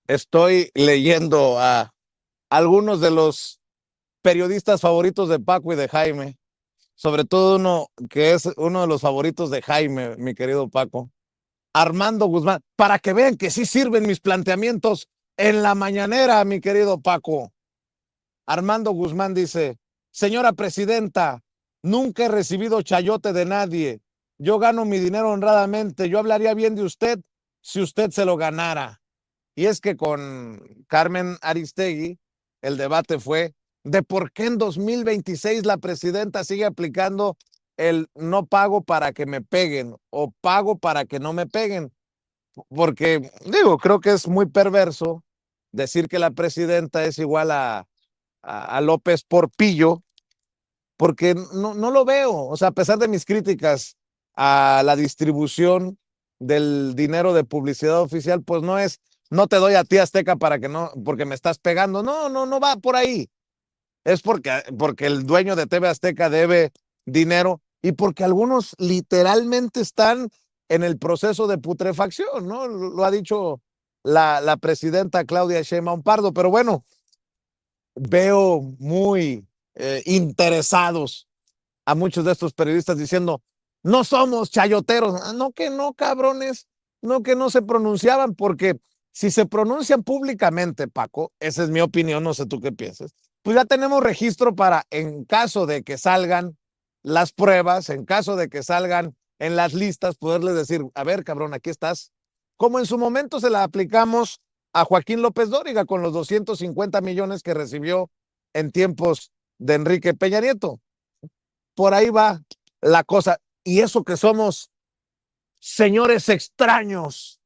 estoy leyendo a algunos de los periodistas favoritos de Paco y de Jaime, sobre todo uno que es uno de los favoritos de Jaime, mi querido Paco, Armando Guzmán, para que vean que sí sirven mis planteamientos en la mañanera, mi querido Paco. Armando Guzmán dice: señora presidenta, nunca he recibido chayote de nadie. Yo gano mi dinero honradamente. Yo hablaría bien de usted si usted se lo ganara. Y es que con Carmen Aristegui el debate fue de por qué en 2026 la presidenta sigue aplicando el no pago para que me peguen o pago para que no me peguen. Porque digo, creo que es muy perverso decir que la presidenta es igual a López Porpillo, porque no lo veo. O sea, a pesar de mis críticas a la distribución del dinero de publicidad oficial, pues no es, no te doy a ti Azteca para que no, porque me estás pegando. No va por ahí. Es porque el dueño de TV Azteca debe dinero y porque algunos literalmente están en el proceso de putrefacción, ¿no? Lo ha dicho la presidenta Claudia Sheinbaum Pardo, pero bueno, veo muy interesados a muchos de estos periodistas diciendo: no somos chayoteros. No que no, cabrones, no que no se pronunciaban, porque si se pronuncian públicamente, Paco, esa es mi opinión, no sé tú qué piensas, pues ya tenemos registro para, en caso de que salgan las pruebas, en caso de que salgan en las listas, poderles decir: a ver, cabrón, aquí estás. Como en su momento se la aplicamos a Joaquín López Dóriga con los 250 millones que recibió en tiempos de Enrique Peña Nieto. Por ahí va la cosa. Y eso que somos señores extraños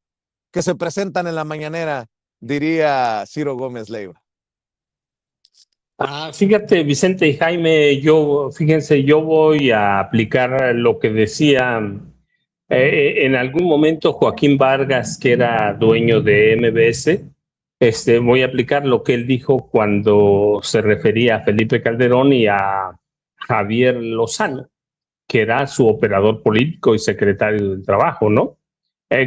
que se presentan en la mañanera, diría Ciro Gómez Leiva. Fíjate, Vicente y Jaime, fíjense, yo voy a aplicar lo que decía en algún momento Joaquín Vargas, que era dueño de MBS. Voy a aplicar lo que él dijo cuando se refería a Felipe Calderón y a Javier Lozano, que era su operador político y secretario del Trabajo, ¿no?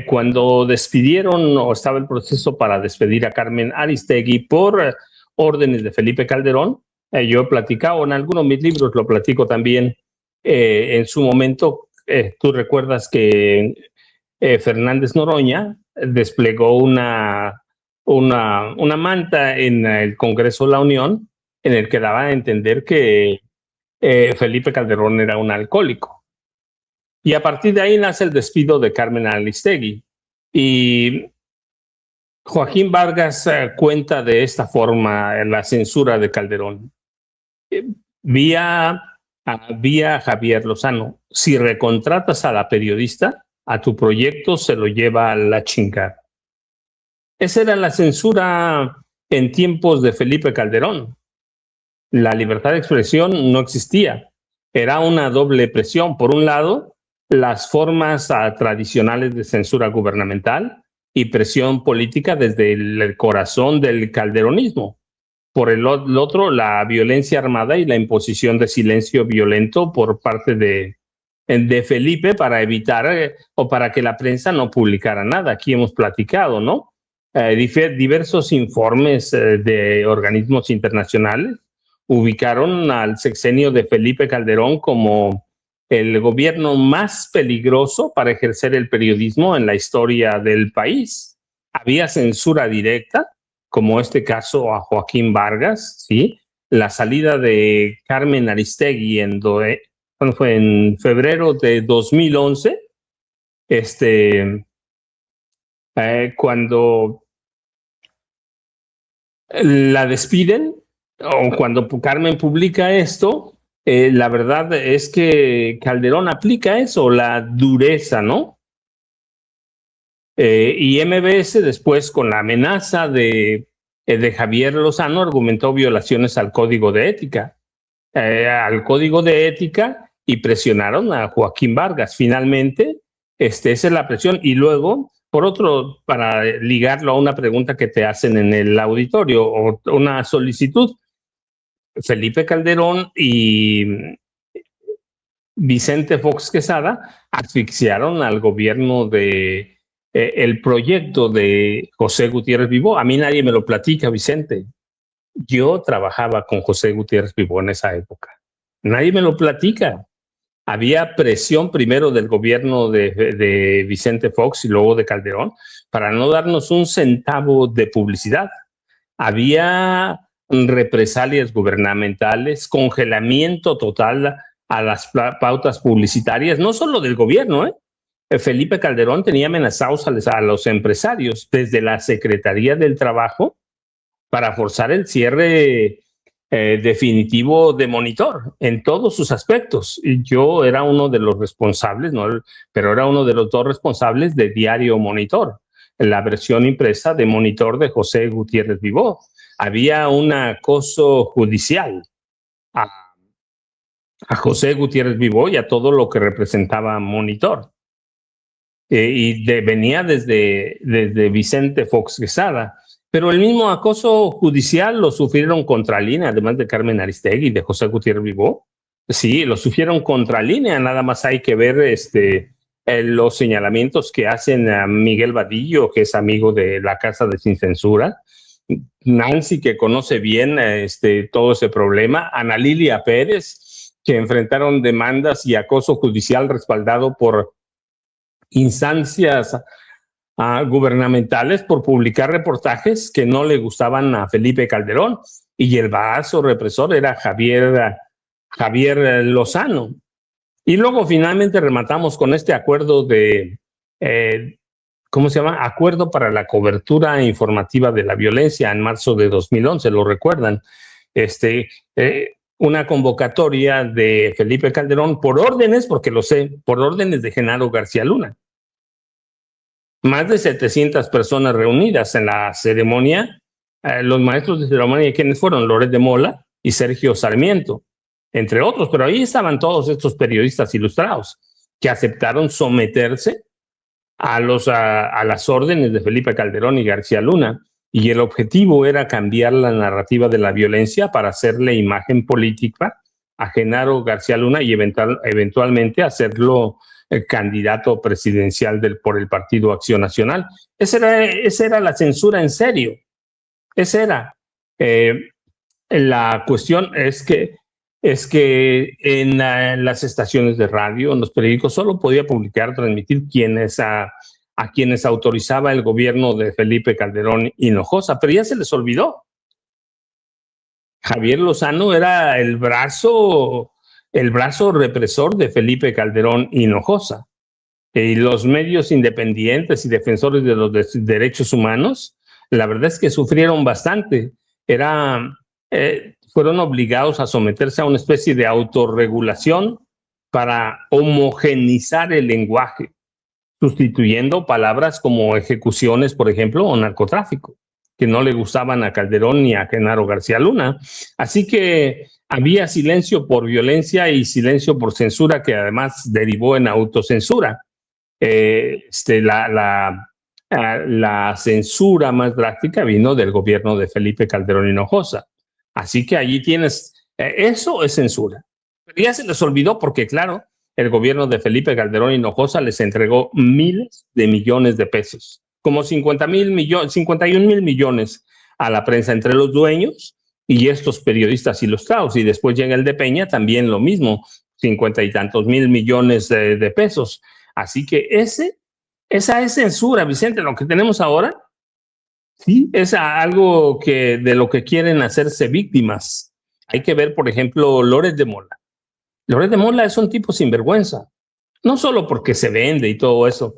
Cuando despidieron o estaba el proceso para despedir a Carmen Aristegui por órdenes de Felipe Calderón, yo he platicado en algunos de mis libros, lo platico también en su momento. Tú recuerdas que Fernández Noroña desplegó una manta en el Congreso de la Unión en el que daba a entender que Felipe Calderón era un alcohólico. Y a partir de ahí nace el despido de Carmen Aristegui. Y Joaquín Vargas cuenta de esta forma la censura de Calderón. Vía Javier Lozano: si recontratas a la periodista, a tu proyecto se lo lleva a la chingada. Esa era la censura en tiempos de Felipe Calderón. La libertad de expresión no existía. Era una doble presión. Por un lado, las formas tradicionales de censura gubernamental y presión política desde el corazón del calderonismo. Por el otro, la violencia armada y la imposición de silencio violento por parte de Felipe para evitar o para que la prensa no publicara nada. Aquí hemos platicado, ¿no? Diversos informes de organismos internacionales ubicaron al sexenio de Felipe Calderón como el gobierno más peligroso para ejercer el periodismo en la historia del país. Había censura directa, como este caso a Joaquín Vargas, ¿sí? La salida de Carmen Aristegui cuando fue en febrero de 2011, cuando la despiden, o cuando Carmen publica esto, la verdad es que Calderón aplica eso, la dureza, ¿no? Y MBS después, con la amenaza de Javier Lozano, argumentó violaciones al código de ética. Y presionaron a Joaquín Vargas. Finalmente, esa es la presión. Y luego, por otro, para ligarlo a una pregunta que te hacen en el auditorio o una solicitud, Felipe Calderón y Vicente Fox Quesada asfixiaron al gobierno de el proyecto de José Gutiérrez Vivó, a mí nadie me lo platica, Vicente. Yo trabajaba con José Gutiérrez Vivó en esa época. Nadie me lo platica. Había presión primero del gobierno de Vicente Fox y luego de Calderón para no darnos un centavo de publicidad. Había represalias gubernamentales, congelamiento total a las pautas publicitarias, no solo del gobierno, Felipe Calderón tenía amenazados a los empresarios desde la Secretaría del Trabajo para forzar el cierre definitivo de Monitor en todos sus aspectos. Y yo era uno de los responsables, ¿no? Pero era uno de los dos responsables de Diario Monitor, la versión impresa de Monitor de José Gutiérrez Vivó. Había un acoso judicial a José Gutiérrez Vivó y a todo lo que representaba Monitor. Venía desde Vicente Fox Quesada. Pero el mismo acoso judicial lo sufrieron Contralínea, además de Carmen Aristegui y de José Gutiérrez Vivó. Sí, lo sufrieron Contralínea, nada más hay que ver los señalamientos que hacen a Miguel Vadillo, que es amigo de la Casa de Sin Censura, Nancy, que conoce bien todo ese problema, Ana Lilia Pérez, que enfrentaron demandas y acoso judicial respaldado por instancias gubernamentales por publicar reportajes que no le gustaban a Felipe Calderón, y el brazo represor era Javier Lozano. Y luego finalmente rematamos con este acuerdo de, ¿cómo se llama? Acuerdo para la cobertura informativa de la violencia en marzo de 2011, ¿lo recuerdan? Una convocatoria de Felipe Calderón por órdenes, porque lo sé, por órdenes de Genaro García Luna. Más de 700 personas reunidas en la ceremonia. Los maestros de ceremonia, ¿quiénes fueron? Loret de Mola y Sergio Sarmiento, entre otros, pero ahí estaban todos estos periodistas ilustrados que aceptaron someterse a las órdenes de Felipe Calderón y García Luna, y el objetivo era cambiar la narrativa de la violencia para hacerle imagen política a Genaro García Luna y eventualmente hacerlo candidato presidencial por el Partido Acción Nacional. Esa era la censura en serio. Esa era. La cuestión es que en las estaciones de radio, en los periódicos, solo podía publicar, transmitir a quienes autorizaba el gobierno de Felipe Calderón Hinojosa, pero ya se les olvidó. Javier Lozano era el brazo represor de Felipe Calderón Hinojosa. Y los medios independientes y defensores de los derechos humanos, la verdad es que sufrieron bastante. Fueron obligados a someterse a una especie de autorregulación para homogeneizar el lenguaje, sustituyendo palabras como ejecuciones, por ejemplo, o narcotráfico, que no le gustaban a Calderón ni a Genaro García Luna. Así que había silencio por violencia y silencio por censura, que además derivó en autocensura. La censura más drástica vino del gobierno de Felipe Calderón Hinojosa. Así que allí tienes, eso es censura. Pero ya se les olvidó porque, claro, el gobierno de Felipe Calderón Hinojosa les entregó miles de millones de pesos, como 51 mil millones a la prensa entre los dueños y estos periodistas ilustrados. Y después llega el de Peña, también lo mismo, 50 y tantos mil millones de pesos. Así que esa es censura, Vicente. Lo que tenemos ahora, sí, es algo de lo que quieren hacerse víctimas. Hay que ver, por ejemplo, Loret de Mola. Loret de Mola es un tipo sinvergüenza, no solo porque se vende y todo eso,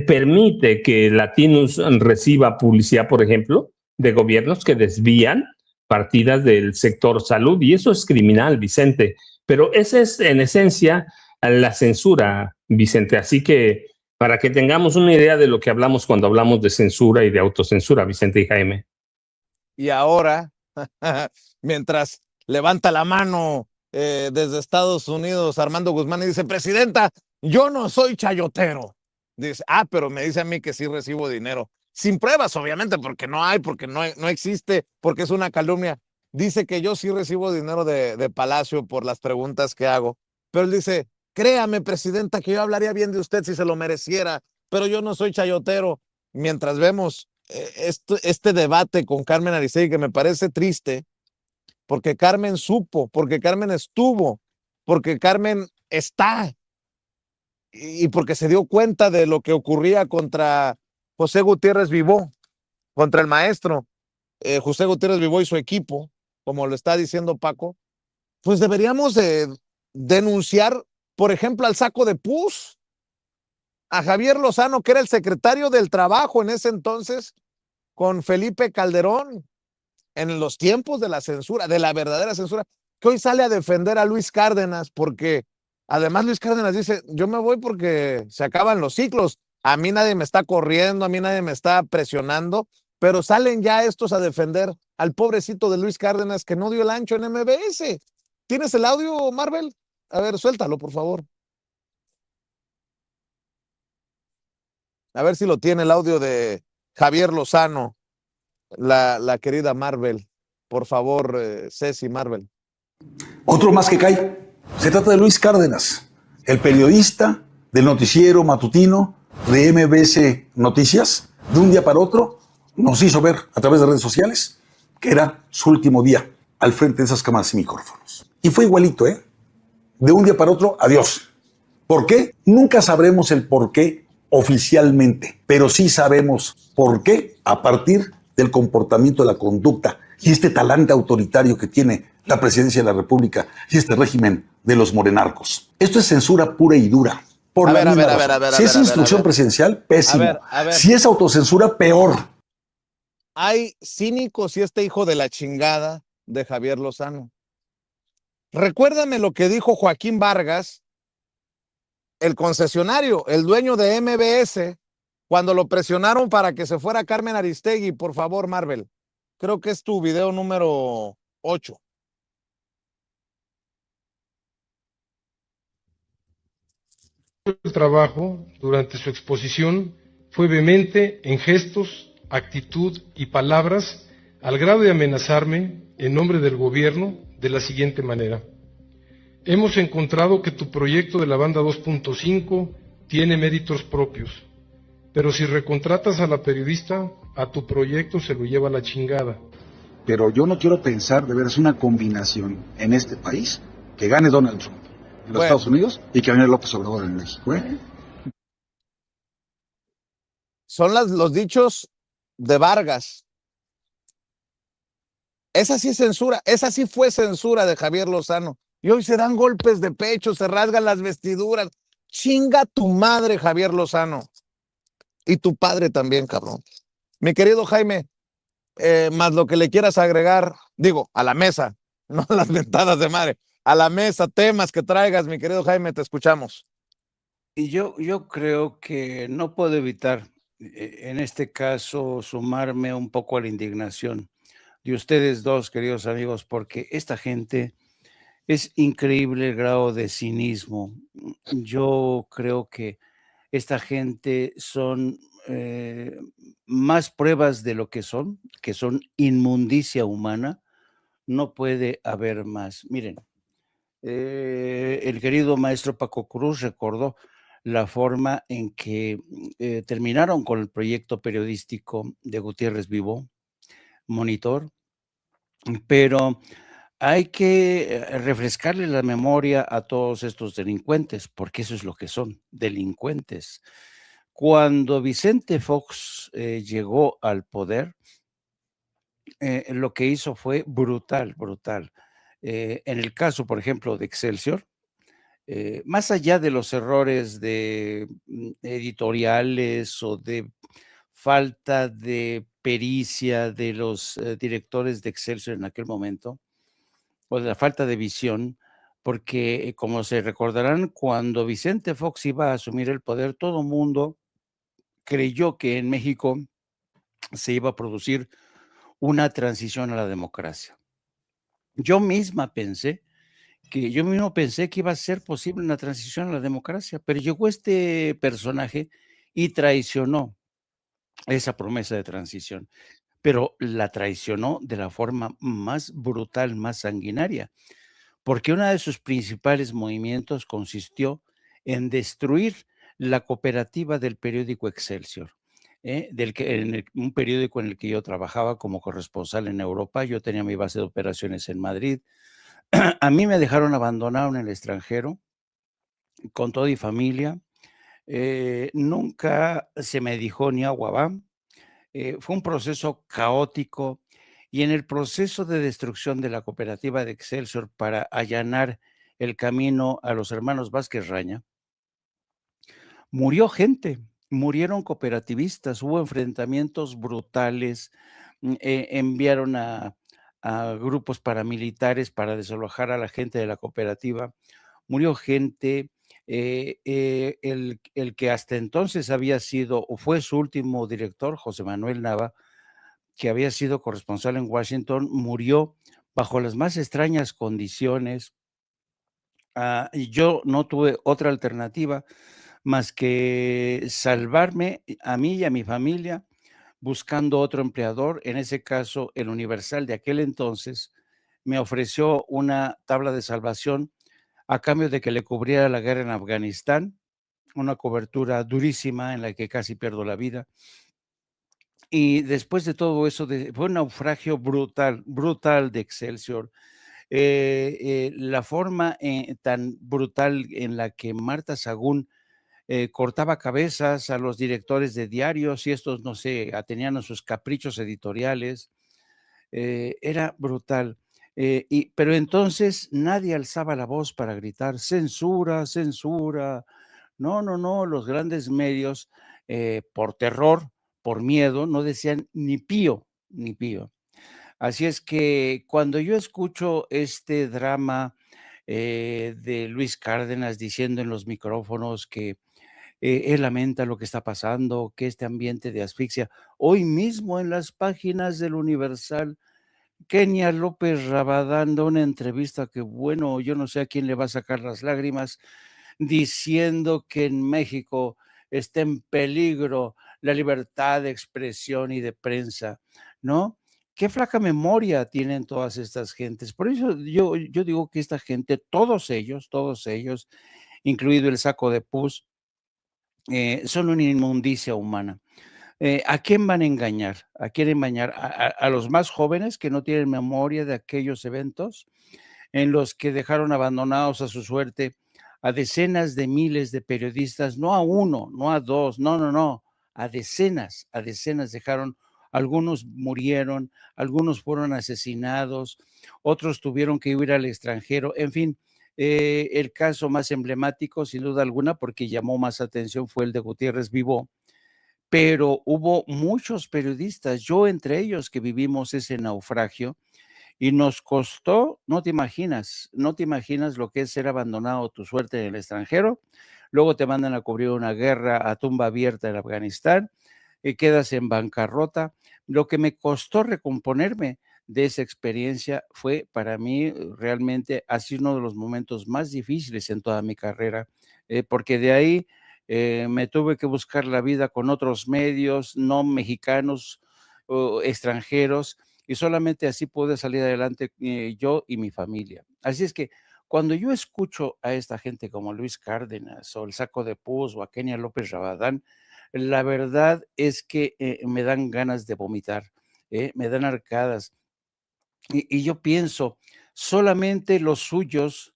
permite que Latinus reciba publicidad, por ejemplo, de gobiernos que desvían partidas del sector salud, y eso es criminal, Vicente. Pero esa es, en esencia, la censura, Vicente. Así que, para que tengamos una idea de lo que hablamos cuando hablamos de censura y de autocensura, Vicente y Jaime. Y ahora, mientras levanta la mano desde Estados Unidos Armando Guzmán y dice: presidenta, yo no soy chayotero. Dice: pero me dice a mí que sí recibo dinero. Sin pruebas, obviamente, porque no existe, porque es una calumnia. Dice que yo sí recibo dinero de Palacio por las preguntas que hago. Pero él dice: créame, presidenta, que yo hablaría bien de usted si se lo mereciera, pero yo no soy chayotero. Mientras vemos este debate con Carmen Aristegui, que me parece triste, porque Carmen supo, porque Carmen estuvo, porque Carmen está, y porque se dio cuenta de lo que ocurría contra José Gutiérrez Vivó, contra el maestro José Gutiérrez Vivó y su equipo, como lo está diciendo Paco, pues deberíamos denunciar, por ejemplo, al saco de pus, a Javier Lozano, que era el secretario del Trabajo en ese entonces, con Felipe Calderón, en los tiempos de la censura, de la verdadera censura, que hoy sale a defender a Luis Cárdenas, porque además Luis Cárdenas dice, yo me voy porque se acaban los ciclos, a mí nadie me está corriendo, a mí nadie me está presionando, pero salen ya estos a defender al pobrecito de Luis Cárdenas que no dio el ancho en MBS. ¿Tienes el audio, Marvel? A ver, suéltalo, por favor. A ver si lo tiene el audio de Javier Lozano, la querida Marvel. Por favor, Ceci Marvel. Otro más que cae. Se trata de Luis Cárdenas, el periodista del noticiero matutino de MBS Noticias. De un día para otro nos hizo ver a través de redes sociales que era su último día al frente de esas cámaras y micrófonos. Y fue igualito, ¿eh? De un día para otro, adiós. ¿Por qué? Nunca sabremos el por qué oficialmente, pero sí sabemos por qué a partir del comportamiento, de la conducta y este talante autoritario que tiene la presidencia de la República y este régimen de los morenarcos. Esto es censura pura y dura. Por la misma razón. Si es instrucción presidencial, pésimo. Si es autocensura, peor. Hay cínicos y este hijo de la chingada de Javier Lozano. Recuérdame lo que dijo Joaquín Vargas, el concesionario, el dueño de MBS, cuando lo presionaron para que se fuera Carmen Aristegui. Por favor, Marvel. Creo que es tu video número 8. El trabajo, durante su exposición, fue vehemente en gestos, actitud y palabras, al grado de amenazarme, en nombre del gobierno, de la siguiente manera. Hemos encontrado que tu proyecto de la banda 2.5 tiene méritos propios, pero si recontratas a la periodista, a tu proyecto se lo lleva la chingada. Pero yo no quiero pensar de veras una combinación en este país que gane Donald Trump en los Estados Unidos y que gane López Obrador en México, ¿eh? Son los dichos de Vargas. Esa sí es censura, esa sí fue censura de Javier Lozano. Y hoy se dan golpes de pecho, se rasgan las vestiduras. Chinga tu madre, Javier Lozano. Y tu padre también, cabrón. Mi querido Jaime, más lo que le quieras agregar, digo, a la mesa, no a las ventadas de madre, a la mesa, temas que traigas, mi querido Jaime, te escuchamos. Y yo creo que no puedo evitar, en este caso, sumarme un poco a la indignación de ustedes dos, queridos amigos, porque esta gente es increíble el grado de cinismo. Yo creo que esta gente son más pruebas de lo que son inmundicia humana. No puede haber más. Miren, el querido maestro Paco Cruz recordó la forma en que terminaron con el proyecto periodístico de Gutiérrez Vivó, Monitor, pero hay que refrescarle la memoria a todos estos delincuentes, porque eso es lo que son, delincuentes. Cuando Vicente Fox llegó al poder, lo que hizo fue brutal. En el caso, por ejemplo, de Excelsior, más allá de los errores de editoriales o de falta de pericia de los directores de Excelsior en aquel momento, o de la falta de visión, porque como se recordarán, cuando Vicente Fox iba a asumir el poder, todo el mundo creyó que en México se iba a producir una transición a la democracia. Yo mismo pensé que iba a ser posible una transición a la democracia, pero llegó este personaje y traicionó esa promesa de transición, pero la traicionó de la forma más brutal, más sanguinaria, porque uno de sus principales movimientos consistió en destruir la cooperativa del periódico Excelsior, un periódico en el que yo trabajaba como corresponsal en Europa. Yo tenía mi base de operaciones en Madrid. A mí me dejaron abandonado en el extranjero con toda mi familia. Nunca se me dijo ni agua va. Fue un proceso caótico, y en el proceso de destrucción de la cooperativa de Excelsior para allanar el camino a los hermanos Vázquez Raña, murió gente, murieron cooperativistas, hubo enfrentamientos brutales, enviaron a grupos paramilitares para desalojar a la gente de la cooperativa, murió gente. El que hasta entonces había sido o fue su último director, José Manuel Nava, que había sido corresponsal en Washington, murió bajo las más extrañas condiciones. Y yo no tuve otra alternativa más que salvarme a mí y a mi familia buscando otro empleador. En ese caso, el Universal de aquel entonces me ofreció una tabla de salvación a cambio de que le cubriera la guerra en Afganistán, una cobertura durísima en la que casi pierdo la vida. Y después de todo eso, fue un naufragio brutal, brutal de Excelsior. La forma tan brutal en la que Marta Sagún cortaba cabezas a los directores de diarios, y estos, no sé, atenían a sus caprichos editoriales, era brutal. Pero entonces nadie alzaba la voz para gritar censura, censura. No, no, no, los grandes medios, por terror, por miedo, no decían ni pío, ni pío. Así es que cuando yo escucho este drama de Luis Cárdenas diciendo en los micrófonos que él lamenta lo que está pasando, que este ambiente de asfixia, hoy mismo en las páginas del Universal, Kenia López Rabadán da una entrevista que, bueno, yo no sé a quién le va a sacar las lágrimas, diciendo que en México está en peligro la libertad de expresión y de prensa, ¿no? Qué flaca memoria tienen todas estas gentes. Por eso yo digo que esta gente, todos ellos, incluido el saco de pus, son una inmundicia humana. ¿A quién van a engañar? ¿A quién engañar? ¿A los más jóvenes que no tienen memoria de aquellos eventos en los que dejaron abandonados a su suerte a decenas de miles de periodistas? No a uno, no a dos, no, a decenas dejaron. Algunos murieron, algunos fueron asesinados, otros tuvieron que huir al extranjero, en fin. El caso más emblemático, sin duda alguna, porque llamó más atención, fue el de Gutiérrez Vivó, pero hubo muchos periodistas, yo entre ellos, que vivimos ese naufragio, y nos costó, no te imaginas lo que es ser abandonado a tu suerte en el extranjero. Luego te mandan a cubrir una guerra a tumba abierta en Afganistán y quedas en bancarrota. Lo que me costó recomponerme de esa experiencia fue, para mí, realmente ha sido uno de los momentos más difíciles en toda mi carrera, porque de ahí me tuve que buscar la vida con otros medios, no mexicanos o extranjeros, y solamente así pude salir adelante yo y mi familia. Así es que cuando yo escucho a esta gente como Luis Cárdenas o el Saco de Pus o a Kenia López Rabadán, la verdad es que me dan ganas de vomitar, me dan arcadas. Y yo pienso, solamente los suyos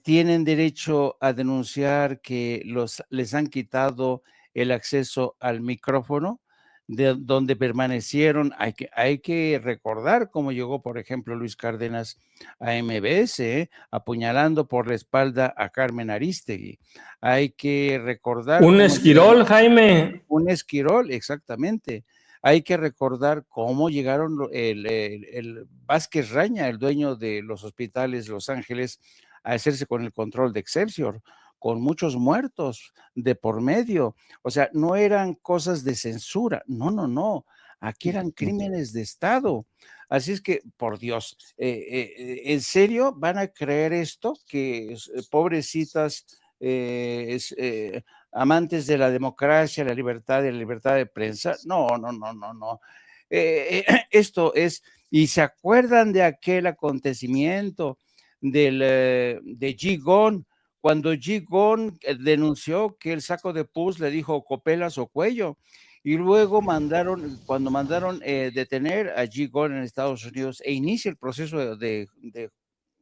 tienen derecho a denunciar que les han quitado el acceso al micrófono de donde permanecieron. Hay que recordar cómo llegó, por ejemplo, Luis Cárdenas a MBS, apuñalando por la espalda a Carmen Aristegui. Hay que recordar un esquirol, Jaime. Un esquirol, exactamente. Hay que recordar cómo llegaron el Vázquez Raña, el dueño de los hospitales Los Ángeles, a hacerse con el control de Excelsior, con muchos muertos de por medio. O sea, no eran cosas de censura, no. Aquí eran crímenes de Estado. Así es que, por Dios, ¿en serio van a creer esto? Que pobrecitas amantes de la democracia, la libertad y la libertad de prensa. No. Esto es, y se acuerdan de aquel acontecimiento de Gigón, cuando Gigón denunció que el saco de pus le dijo copelas o cuello, y luego cuando mandaron detener a Gigón en Estados Unidos e inicia el proceso de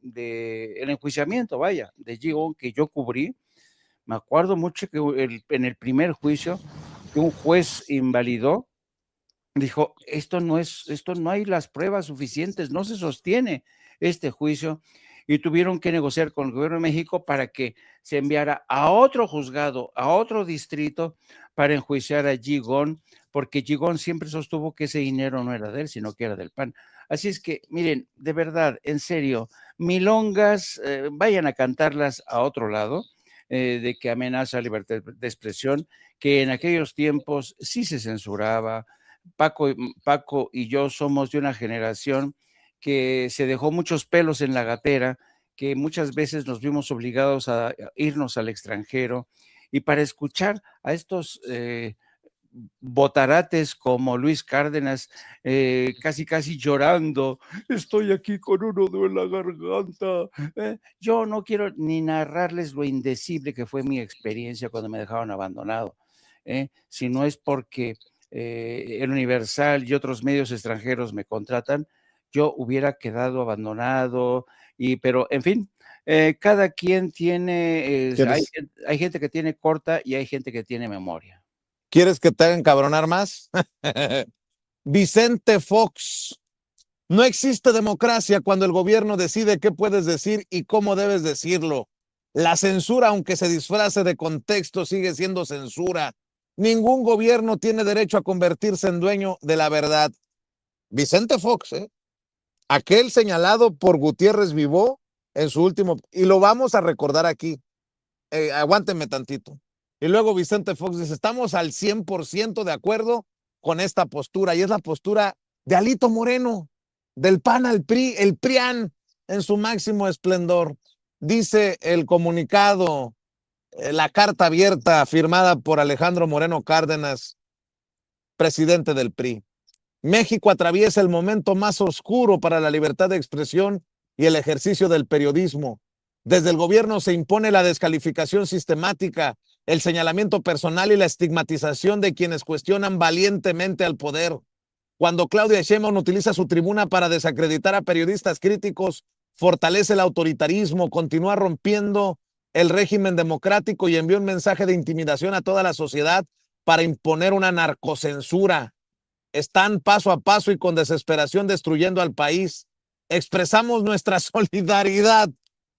el enjuiciamiento, vaya, de Gigón que yo cubrí, me acuerdo mucho que en el primer juicio que un juez invalidó, dijo, esto no hay las pruebas suficientes, no se sostiene este juicio, y tuvieron que negociar con el gobierno de México para que se enviara a otro juzgado, a otro distrito, para enjuiciar a Gigón, porque Gigón siempre sostuvo que ese dinero no era de él, sino que era del PAN. Así es que, miren, de verdad, en serio, milongas, vayan a cantarlas a otro lado, de que amenaza libertad de expresión, que en aquellos tiempos sí se censuraba. Paco y yo somos de una generación que se dejó muchos pelos en la gatera, que muchas veces nos vimos obligados a irnos al extranjero, y para escuchar a estos botarates como Luis Cárdenas, casi llorando, estoy aquí con un nudo en la garganta. Yo no quiero ni narrarles lo indecible que fue mi experiencia cuando me dejaron abandonado, si no es porque el Universal y otros medios extranjeros me contratan, yo hubiera quedado abandonado, pero en fin, cada quien tiene, hay gente que tiene corta y hay gente que tiene memoria. ¿Quieres que te hagan cabronar más? Vicente Fox. No existe democracia cuando el gobierno decide qué puedes decir y cómo debes decirlo. La censura, aunque se disfrace de contexto, sigue siendo censura. Ningún gobierno tiene derecho a convertirse en dueño de la verdad. Vicente Fox, aquel señalado por Gutiérrez Vivó en su último, y lo vamos a recordar aquí. Aguántenme tantito. Y luego Vicente Fox dice, estamos al 100% de acuerdo con esta postura, y es la postura de Alito Moreno, del PAN al PRI, el PRIAN en su máximo esplendor. Dice el comunicado, la carta abierta firmada por Alejandro Moreno Cárdenas, presidente del PRI. México atraviesa el momento más oscuro para la libertad de expresión y el ejercicio del periodismo. Desde el gobierno se impone la descalificación sistemática, el señalamiento personal y la estigmatización de quienes cuestionan valientemente al poder. Cuando Claudia Sheinbaum utiliza su tribuna para desacreditar a periodistas críticos, fortalece el autoritarismo, continúa rompiendo el régimen democrático y envía un mensaje de intimidación a toda la sociedad para imponer una narcocensura. Están paso a paso y con desesperación destruyendo al país. Expresamos nuestra solidaridad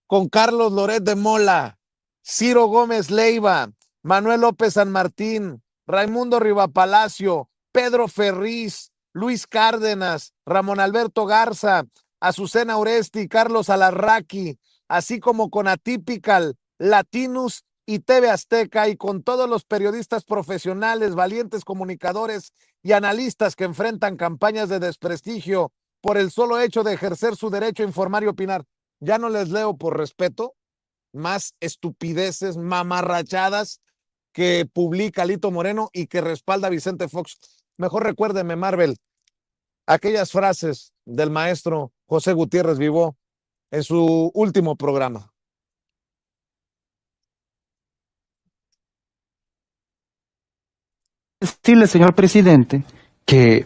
con Carlos Loret de Mola, Ciro Gómez Leiva, Manuel López San Martín, Raimundo Rivapalacio, Pedro Ferriz, Luis Cárdenas, Ramón Alberto Garza, Azucena Oresti, Carlos Alarraqui, así como con Atypical, Latinus y TV Azteca, y con todos los periodistas profesionales, valientes comunicadores y analistas que enfrentan campañas de desprestigio por el solo hecho de ejercer su derecho a informar y opinar. Ya no les leo por respeto más estupideces, mamarrachadas que publica Alito Moreno y que respalda Vicente Fox. Mejor recuérdeme, Marvel, aquellas frases del maestro José Gutiérrez Vivó en su último programa. Decirle, señor presidente, que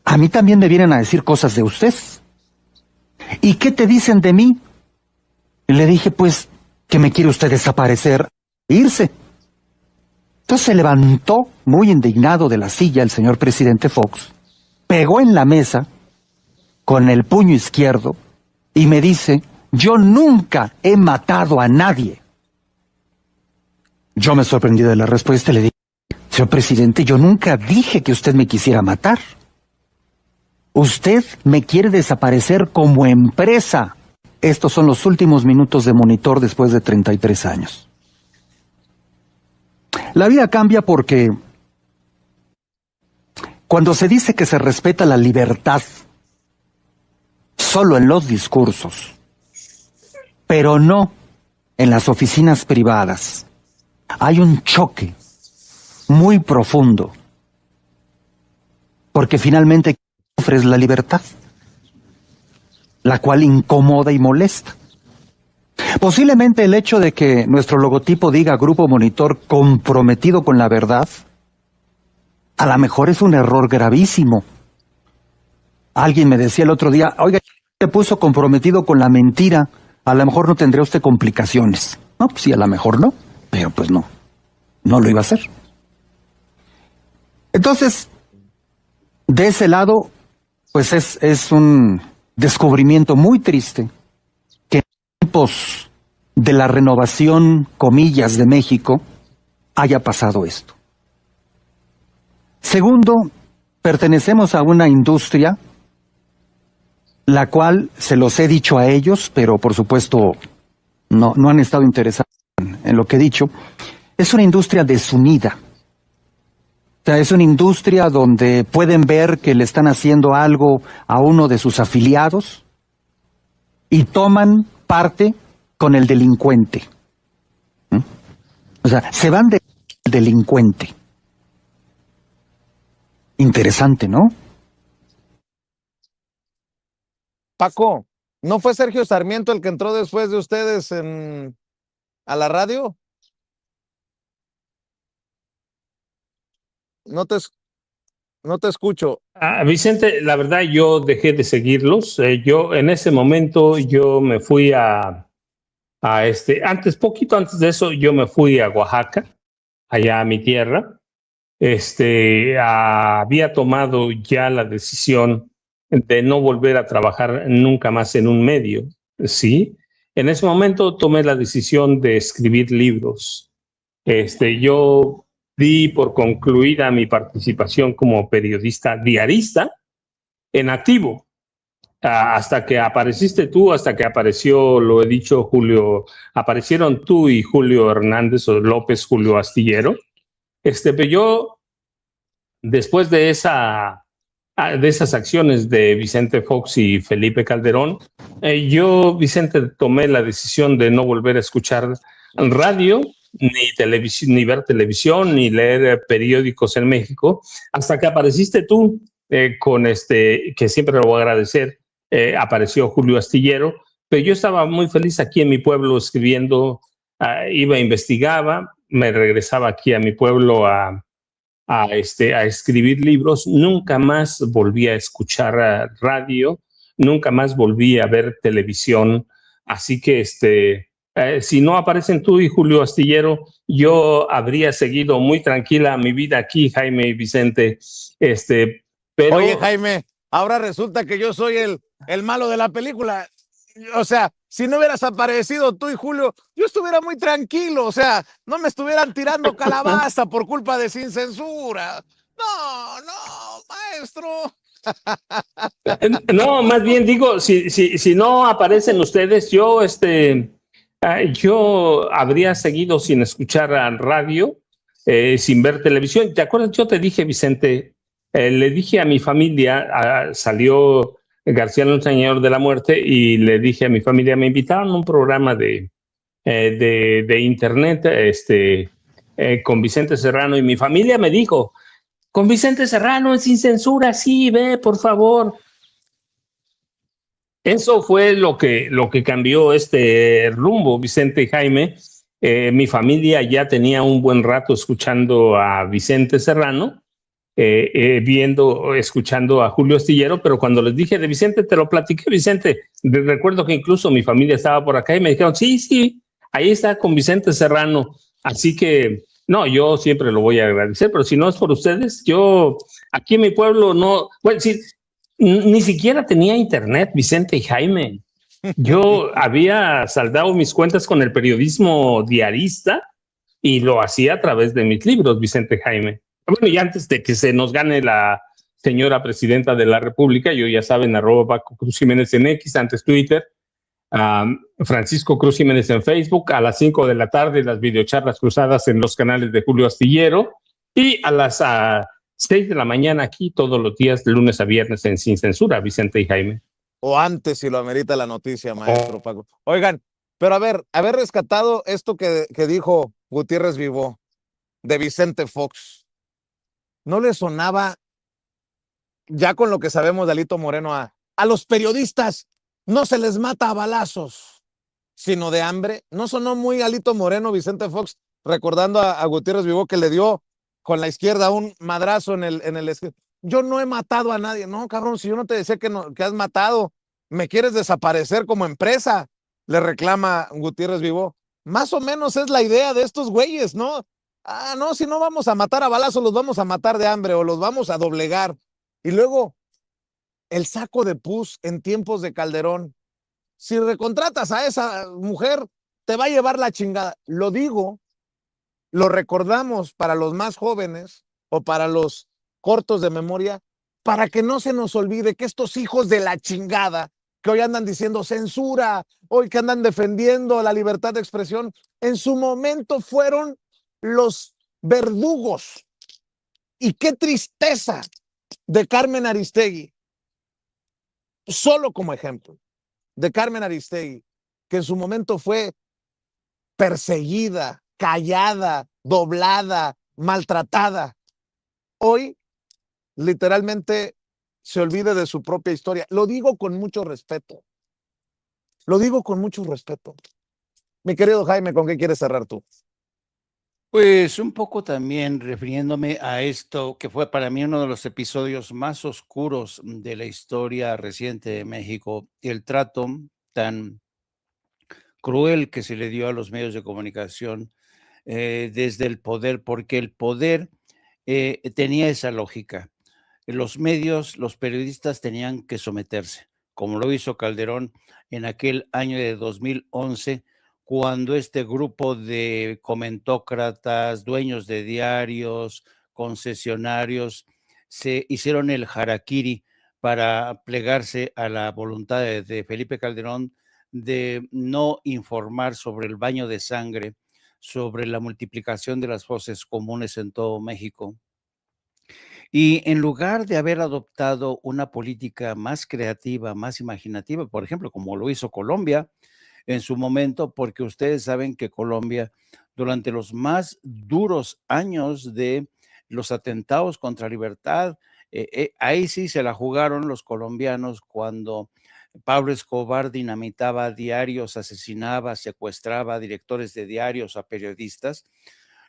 a mí también me vienen a decir cosas de usted. ¿Y qué te dicen de mí? Le dije, pues, que me quiere usted desaparecer, irse. Entonces se levantó muy indignado de la silla el señor presidente Fox, pegó en la mesa con el puño izquierdo y me dice, yo nunca he matado a nadie. Yo me sorprendí de la respuesta y le dije, señor presidente, yo nunca dije que usted me quisiera matar. Usted me quiere desaparecer como empresa. Estos son los últimos minutos de Monitor después de 33 años. La vida cambia porque cuando se dice que se respeta la libertad solo en los discursos, pero no en las oficinas privadas, hay un choque muy profundo, porque finalmente ofrece la libertad, la cual incomoda y molesta. Posiblemente el hecho de que nuestro logotipo diga Grupo Monitor comprometido con la verdad, a lo mejor es un error gravísimo. Alguien me decía el otro día, oiga, se puso comprometido con la mentira, a lo mejor no tendría usted complicaciones. No, pues sí, a lo mejor no, pero pues no lo iba a hacer. Entonces, de ese lado, pues es un descubrimiento muy triste que en tiempos de la renovación, comillas, de México, haya pasado esto. Segundo, pertenecemos a una industria la cual se los he dicho a ellos, pero por supuesto no han estado interesados en lo que he dicho. Es una industria desunida. O sea, es una industria donde pueden ver que le están haciendo algo a uno de sus afiliados y toman parte con el delincuente. ¿Mm? O sea, se van del delincuente. Interesante, ¿no? Paco, ¿no fue Sergio Sarmiento el que entró después de ustedes a la radio? No te escucho. Vicente, la verdad yo dejé de seguirlos. Yo en ese momento yo me fui poquito antes de eso, yo me fui a Oaxaca, allá a mi tierra. Había tomado ya la decisión de no volver a trabajar nunca más en un medio, ¿sí? En ese momento tomé la decisión de escribir libros. Yo di por concluida mi participación como periodista diarista en activo. Hasta que apareciste tú, hasta que apareció, lo he dicho, aparecieron tú y Julio Hernández o López, Julio Astillero. Pero yo, después de esas acciones de Vicente Fox y Felipe Calderón, yo, Vicente, tomé la decisión de no volver a escuchar radio, ni ver televisión, ni leer periódicos en México, hasta que apareciste tú que siempre lo voy a agradecer, apareció Julio Astillero, pero yo estaba muy feliz aquí en mi pueblo escribiendo, investigaba, me regresaba aquí a mi pueblo a escribir libros, nunca más volví a escuchar radio, nunca más volví a ver televisión, así que si no aparecen tú y Julio Astillero, yo habría seguido muy tranquila mi vida aquí, Jaime y Vicente, pero... Oye, Jaime, ahora resulta que yo soy el malo de la película. O sea, si no hubieras aparecido tú y Julio, yo estuviera muy tranquilo. O sea, no me estuvieran tirando calabaza por culpa de Sin Censura. No, maestro. No, más bien digo, si no aparecen ustedes, yo habría seguido sin escuchar radio, sin ver televisión. ¿Te acuerdas? Yo te dije, Vicente, le dije a mi familia, salió García Luna, Señor de la Muerte, y le dije a mi familia, me invitaron a un programa de internet con Vicente Serrano, y mi familia me dijo, con Vicente Serrano, Sin Censura, sí, ve, por favor. Eso fue lo que cambió este rumbo, Vicente y Jaime. Mi familia ya tenía un buen rato escuchando a Vicente Serrano, escuchando a Julio Astillero, pero cuando les dije de Vicente, te lo platiqué, Vicente. Recuerdo que incluso mi familia estaba por acá y me dijeron, sí, ahí está con Vicente Serrano. Así que, no, yo siempre lo voy a agradecer, pero si no es por ustedes, yo aquí en mi pueblo no, bueno, sí, ni siquiera tenía internet, Vicente y Jaime. Yo había saldado mis cuentas con el periodismo diarista y lo hacía a través de mis libros, Vicente y Jaime. Bueno, y antes de que se nos gane la señora presidenta de la República, yo ya saben, @Paco Cruz Jiménez en X, antes Twitter, Francisco Cruz Jiménez en Facebook, a las 5 de la tarde las videocharlas cruzadas en los canales de Julio Astillero, y a las 6 de la mañana aquí todos los días, de lunes a viernes en Sin Censura, Vicente y Jaime. O antes, si lo amerita la noticia, maestro Paco. Oigan, pero haber rescatado esto que dijo Gutiérrez Vivó de Vicente Fox, ¿no le sonaba, ya con lo que sabemos de Alito Moreno, a los periodistas no se les mata a balazos? sino de hambre. ¿No sonó muy Alito Moreno, Vicente Fox, recordando a Gutiérrez Vivó que le dio con la izquierda un madrazo en el yo no he matado a nadie? No, cabrón, si yo no te decía que, no, que has matado, me quieres desaparecer como empresa, le reclama Gutiérrez Vivó. Más o menos es la idea de estos güeyes, ¿no? Ah, no, si no vamos a matar a balazos, los vamos a matar de hambre o los vamos a doblegar. Y luego, el saco de pus en tiempos de Calderón. Si recontratas a esa mujer, te va a llevar la chingada. Lo digo, lo recordamos para los más jóvenes o para los cortos de memoria, para que no se nos olvide que estos hijos de la chingada que hoy andan diciendo censura, hoy que andan defendiendo la libertad de expresión, en su momento fueron los verdugos. Y qué tristeza de Carmen Aristegui, solo como ejemplo, de Carmen Aristegui, que en su momento fue perseguida, callada, doblada, maltratada. Hoy, literalmente, se olvide de su propia historia. Lo digo con mucho respeto. Lo digo con mucho respeto. Mi querido Jaime, ¿con qué quieres cerrar tú? Pues un poco también refiriéndome a esto que fue para mí uno de los episodios más oscuros de la historia reciente de México, el trato tan cruel que se le dio a los medios de comunicación desde el poder, porque el poder tenía esa lógica. Los medios, los periodistas tenían que someterse, como lo hizo Calderón en aquel año de 2011, cuando este grupo de comentócratas, dueños de diarios, concesionarios, se hicieron el harakiri para plegarse a la voluntad de Felipe Calderón de no informar sobre el baño de sangre, sobre la multiplicación de las fosas comunes en todo México. Y en lugar de haber adoptado una política más creativa, más imaginativa, por ejemplo, como lo hizo Colombia en su momento, porque ustedes saben que Colombia, durante los más duros años de los atentados contra libertad, ahí sí se la jugaron los colombianos cuando Pablo Escobar dinamitaba diarios, asesinaba, secuestraba a directores de diarios, a periodistas.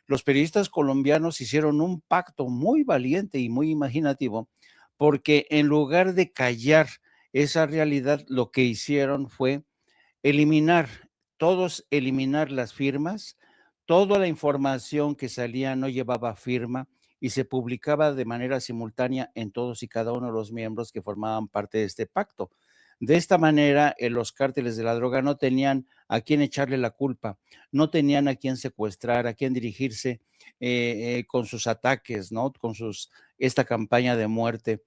Los periodistas colombianos hicieron un pacto muy valiente y muy imaginativo, porque en lugar de callar esa realidad, lo que hicieron fue eliminar, eliminar las firmas, toda la información que salía no llevaba firma y se publicaba de manera simultánea en todos y cada uno de los miembros que formaban parte de este pacto. De esta manera, los cárteles de la droga no tenían a quién echarle la culpa, no tenían a quién secuestrar, a quién dirigirse con sus ataques, ¿no? Con esta campaña de muerte.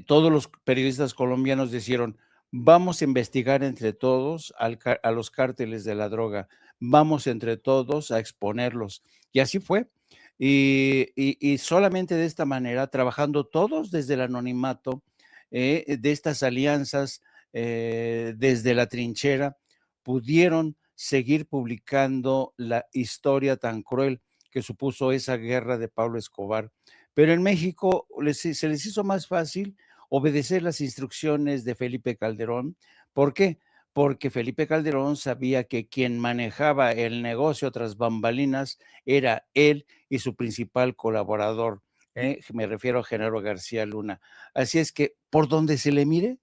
Todos los periodistas colombianos dijeron, vamos a investigar entre todos a los cárteles de la droga, vamos entre todos a exponerlos. Y así fue. Y solamente de esta manera, trabajando todos desde el anonimato, de estas alianzas, desde la trinchera, pudieron seguir publicando la historia tan cruel que supuso esa guerra de Pablo Escobar. Pero en México se les hizo más fácil obedecer las instrucciones de Felipe Calderón. ¿Por qué? Porque Felipe Calderón sabía que quien manejaba el negocio tras bambalinas era él y su principal colaborador. Me refiero a Genaro García Luna. Así es que por donde se le mire,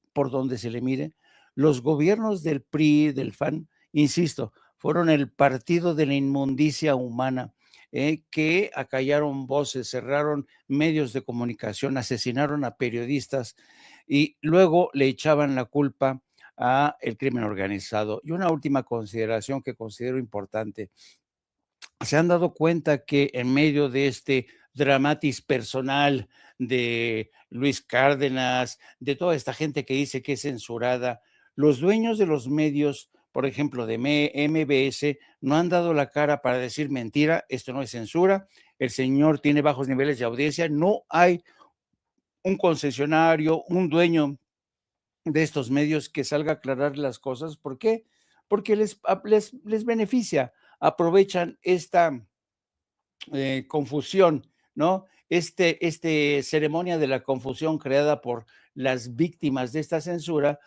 los gobiernos del PRI, del FAN, insisto, fueron el partido de la inmundicia humana. Que acallaron voces, cerraron medios de comunicación, asesinaron a periodistas y luego le echaban la culpa a el crimen organizado. Y una última consideración que considero importante. Se han dado cuenta que en medio de este dramatis personal de Luis Cárdenas, de toda esta gente que dice que es censurada, los dueños de los medios, por ejemplo, de MBS, no han dado la cara para decir mentira, esto no es censura, el señor tiene bajos niveles de audiencia, no hay un concesionario, un dueño de estos medios que salga a aclarar las cosas. ¿Por qué? Porque les beneficia, aprovechan esta confusión, ¿no? Ceremonia de la confusión creada por las víctimas de esta censura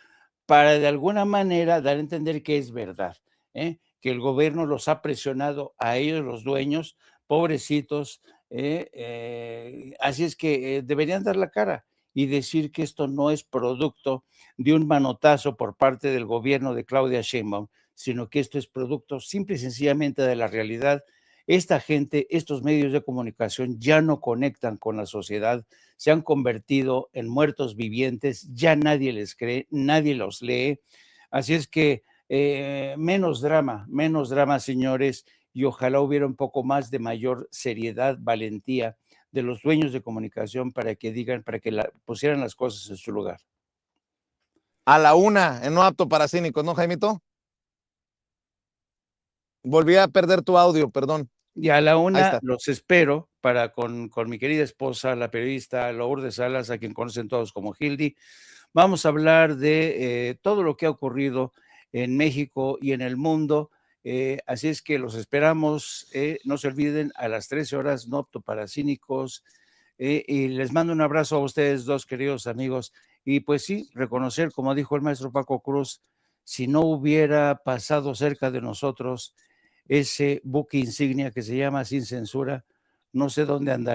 para de alguna manera dar a entender que es verdad, que el gobierno los ha presionado a ellos, los dueños, pobrecitos, así es que deberían dar la cara y decir que esto no es producto de un manotazo por parte del gobierno de Claudia Sheinbaum, sino que esto es producto simple y sencillamente de la realidad. Esta gente, estos medios de comunicación ya no conectan con la sociedad, se han convertido en muertos vivientes, ya nadie les cree, nadie los lee. Así es que menos drama, señores, y ojalá hubiera un poco más de mayor seriedad, valentía de los dueños de comunicación para que digan, para que pusieran las cosas en su lugar. A la una, en No Apto para Cínicos, ¿no, Jaimito? Volví a perder tu audio, perdón. Y a la una los espero para con mi querida esposa, la periodista Lourdes Salas, a quien conocen todos como Hildy. Vamos a hablar de todo lo que ha ocurrido en México y en el mundo. Así es que los esperamos. No se olviden, a las 13 horas, No Apto para Cínicos. Y les mando un abrazo a ustedes dos, queridos amigos. Y pues sí, reconocer, como dijo el maestro Paco Cruz, si no hubiera pasado cerca de nosotros ese buque insignia que se llama Sin Censura, no sé dónde andaría.